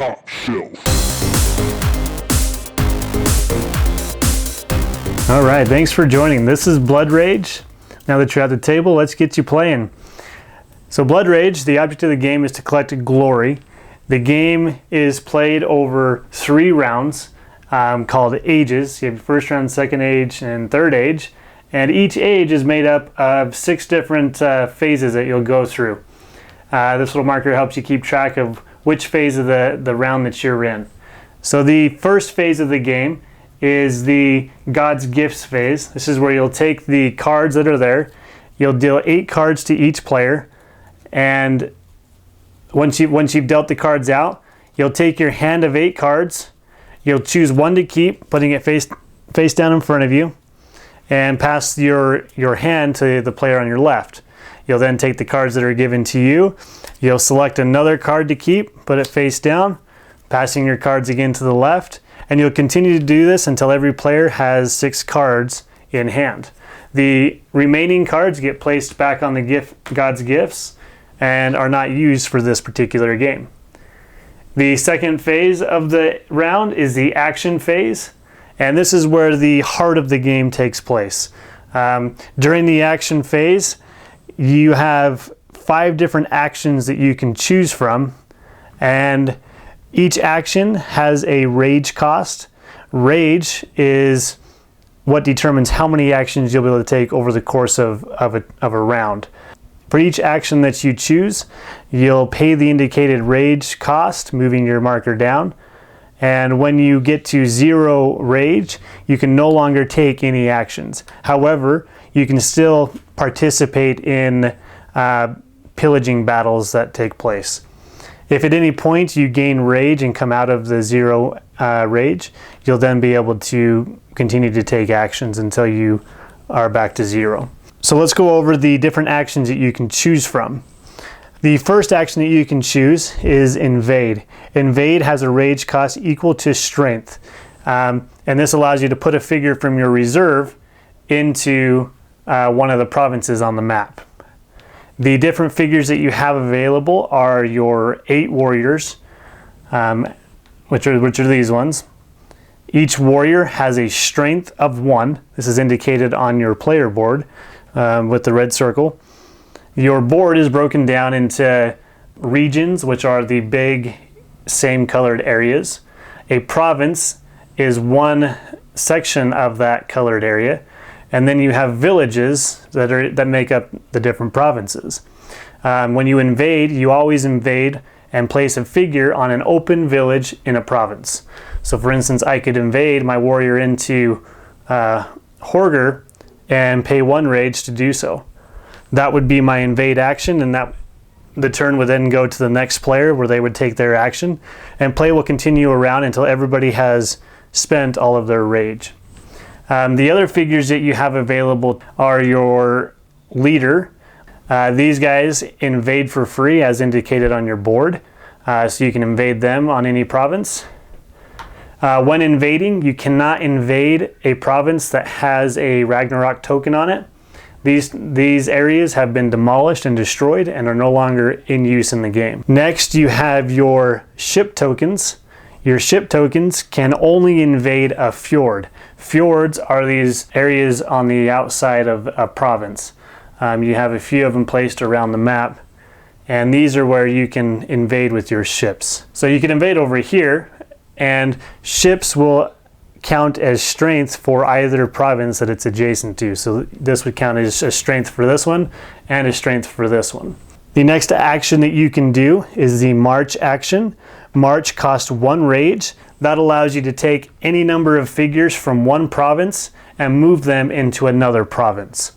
top shelf. All right, thanks for joining. This is Blood Rage. Now that you're at the table, let's get you playing. So Blood Rage, the object of the game is to collect glory. The game is played over 3 rounds called ages. You have your first round, second age, and third age. And each age is made up of 6 different phases that you'll go through. This little marker helps you keep track of which phase of the round that you're in. So the first phase of the game is the God's Gifts phase. This is where you'll take the cards that are there. You'll deal 8 cards to each player. And once you've dealt the cards out, you'll take your hand of 8 cards. You'll choose one to keep, putting it face down in front of you, and pass your hand to the player on your left. You'll then take the cards that are given to you. You'll select another card to keep, put it face down, passing your cards again to the left, and you'll continue to do this until every player has 6 cards in hand. The remaining cards get placed back on the God's Gifts and are not used for this particular game. The second phase of the round is the action phase, and this is where the heart of the game takes place. During the action phase, you have 5 different actions that you can choose from, and each action has a rage cost. Rage is what determines how many actions you'll be able to take over the course of a round. For each action that you choose, you'll pay the indicated rage cost, moving your marker down. And when you get to 0 rage, you can no longer take any actions. However, you can still participate in pillaging battles that take place. If at any point you gain rage and come out of the 0 rage, you'll then be able to continue to take actions until you are back to 0. So let's go over the different actions that you can choose from. The first action that you can choose is Invade. Invade has a rage cost equal to strength. And this allows you to put a figure from your reserve into one of the provinces on the map. The different figures that you have available are your 8 warriors, which are these ones. Each warrior has a strength of 1. This is indicated on your player board with the red circle. Your board is broken down into regions, which are the big same colored areas. A province is one section of that colored area, and then you have villages that make up the different provinces. When you invade, you always invade and place a figure on an open village in a province. So for instance, I could invade my warrior into Horger and pay 1 rage to do so. That would be my invade action, and the turn would then go to the next player where they would take their action, and play will continue around until everybody has spent all of their rage. The other figures that you have available are your leader. These guys invade for free as indicated on your board, so you can invade them on any province. When invading, you cannot invade a province that has a Ragnarok token on it. These areas have been demolished and destroyed and are no longer in use in the game. Next, you have your ship tokens. Your ship tokens can only invade a fjord. Fjords are these areas on the outside of a province. You have a few of them placed around the map, and these are where you can invade with your ships. So you can invade over here, and ships will count as strength for either province that it's adjacent to. So this would count as a strength for this one and a strength for this one. The next action that you can do is the March action. March costs 1 rage. That allows you to take any number of figures from one province and move them into another province.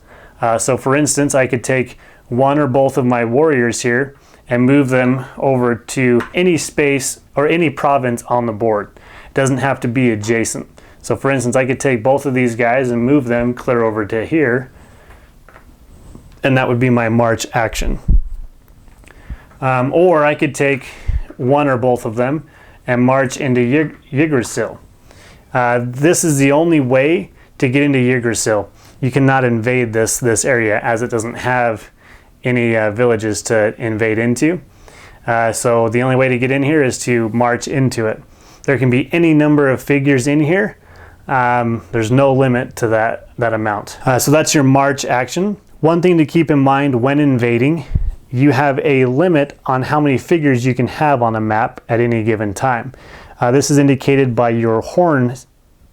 So for instance, I could take 1 or both of my warriors here and move them over to any space or any province on the board. It doesn't have to be adjacent. So for instance, I could take both of these guys and move them clear over to here, and that would be my March action. Or I could take 1 or both of them and march into Yggdrasil. This is the only way to get into Yggdrasil. You cannot invade this area as it doesn't have any villages to invade into. So the only way to get in here is to march into it. There can be any number of figures in here. There's no limit to that amount. So that's your march action. One thing to keep in mind when invading, you have a limit on how many figures you can have on a map at any given time. This is indicated by your horn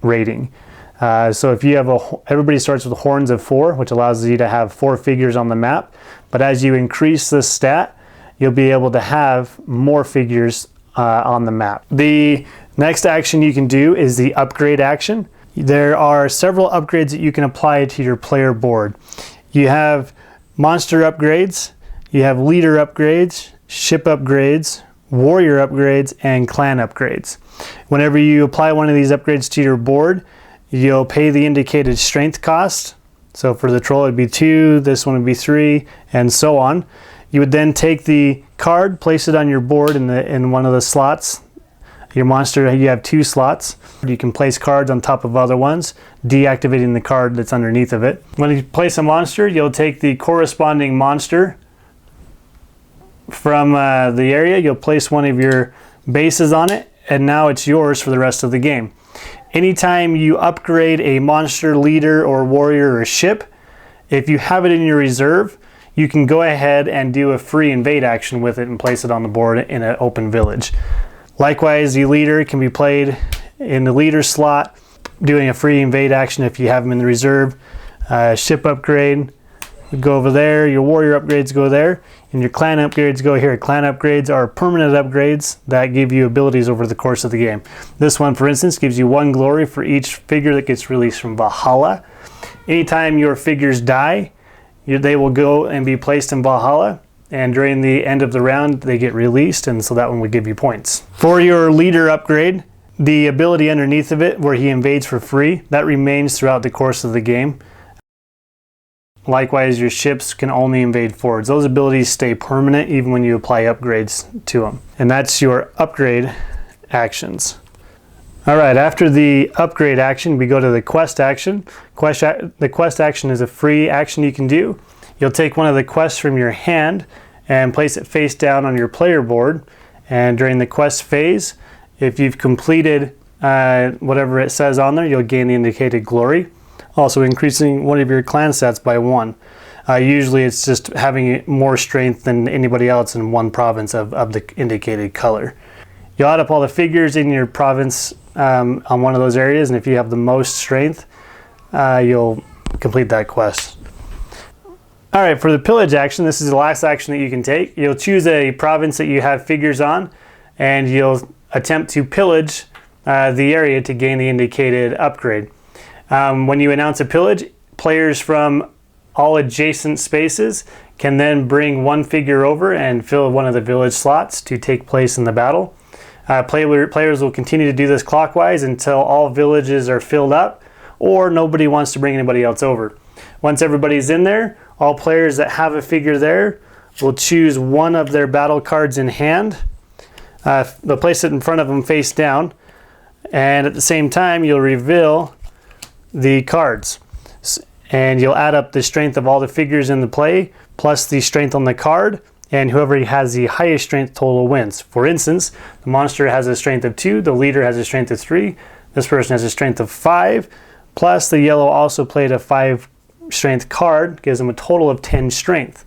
rating. So if you have everybody starts with horns of 4, which allows you to have 4 figures on the map. But as you increase this stat, you'll be able to have more figures on the map. The next action you can do is the upgrade action. There are several upgrades that you can apply to your player board. You have monster upgrades, you have leader upgrades, ship upgrades, warrior upgrades, and clan upgrades. Whenever you apply one of these upgrades to your board, you'll pay the indicated strength cost. So for the troll it'd be 2, this one would be 3, and so on. You would then take the card, place it on your board in one of the slots. Your monster, you have 2 slots. You can place cards on top of other ones, deactivating the card that's underneath of it. When you place a monster, you'll take the corresponding monster from the area. You'll place one of your bases on it, and now it's yours for the rest of the game. Anytime you upgrade a monster, leader, or warrior, or ship, if you have it in your reserve, you can go ahead and do a free invade action with it and place it on the board in an open village. Likewise, the leader can be played in the leader slot, doing a free invade action if you have them in the reserve. Ship upgrade, go over there. Your warrior upgrades go there, and your clan upgrades go here. Clan upgrades are permanent upgrades that give you abilities over the course of the game. This one, for instance, gives you 1 glory for each figure that gets released from Valhalla. Anytime your figures die, they will go and be placed in Valhalla, and during the end of the round they get released, and so that one would give you points. For your leader upgrade, the ability underneath of it where he invades for free, that remains throughout the course of the game. Likewise, your ships can only invade forwards. Those abilities stay permanent even when you apply upgrades to them. And that's your upgrade actions. Alright, after the upgrade action, we go to the quest action. The quest action is a free action you can do. You'll take one of the quests from your hand and place it face down on your player board. And during the quest phase, if you've completed whatever it says on there, you'll gain the indicated glory. Also increasing one of your clan stats by 1. Usually it's just having more strength than anybody else in one province of the indicated color. You'll add up all the figures in your province on one of those areas, and if you have the most strength, you'll complete that quest. Alright, for the pillage action, this is the last action that you can take. You'll choose a province that you have figures on, and you'll attempt to pillage the area to gain the indicated upgrade. When you announce a pillage, players from all adjacent spaces can then bring 1 figure over and fill one of the village slots to take place in the battle. Players will continue to do this clockwise until all villages are filled up or nobody wants to bring anybody else over. Once everybody's in there, all players that have a figure there will choose one of their battle cards in hand. They'll place it in front of them face down, and at the same time you'll reveal the cards. And you'll add up the strength of all the figures in the play plus the strength on the card, and whoever has the highest strength total wins. For instance, the monster has a strength of 2, the leader has a strength of 3, this person has a strength of 5, plus the yellow also played a 5 strength card, gives them a total of 10 strength.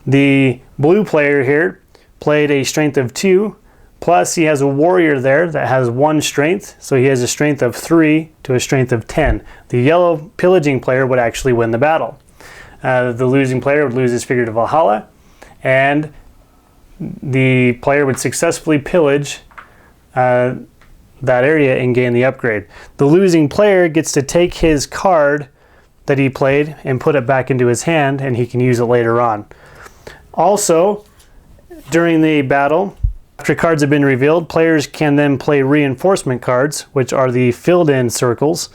The blue player here played a strength of 2, plus he has a warrior there that has 1 strength, so he has a strength of 3 to a strength of 10. The yellow pillaging player would actually win the battle. The losing player would lose his figure to Valhalla, and the player would successfully pillage that area and gain the upgrade. The losing player gets to take his card that he played and put it back into his hand, and he can use it later on. Also, during the battle, after cards have been revealed, players can then play reinforcement cards, which are the filled-in circles.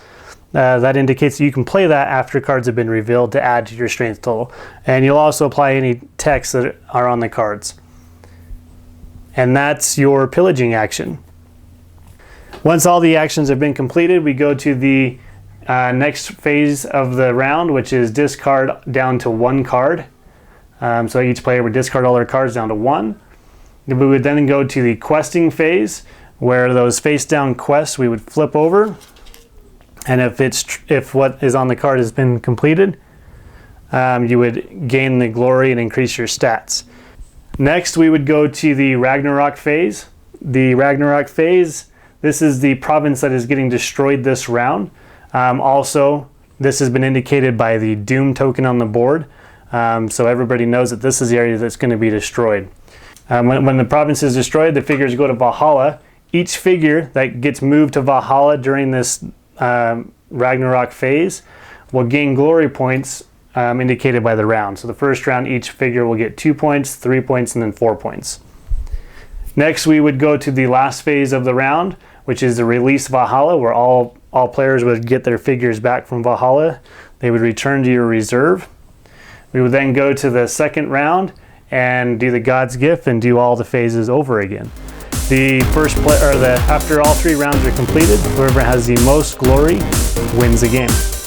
That indicates that you can play that after cards have been revealed to add to your strength total. And you'll also apply any text that are on the cards. And that's your pillaging action. Once all the actions have been completed, we go to the next phase of the round, which is discard down to 1 card. So each player would discard all their cards down to 1. We would then go to the questing phase, where those face down quests we would flip over, and if what is on the card has been completed, you would gain the glory and increase your stats. Next, we would go to the Ragnarok phase. The Ragnarok phase, this is the province that is getting destroyed this round. Also, this has been indicated by the Doom token on the board, so everybody knows that this is the area that's going to be destroyed. When the province is destroyed, the figures go to Valhalla. Each figure that gets moved to Valhalla during this Ragnarok phase will gain glory points indicated by the round. So the first round, each figure will get 2 points, 3 points, and then 4 points. Next, we would go to the last phase of the round, which is the release Valhalla, where all players would get their figures back from Valhalla. They would return to your reserve. We would then go to the second round and do the God's Gift and do all the phases over again. The first after all 3 rounds are completed, whoever has the most glory wins the game.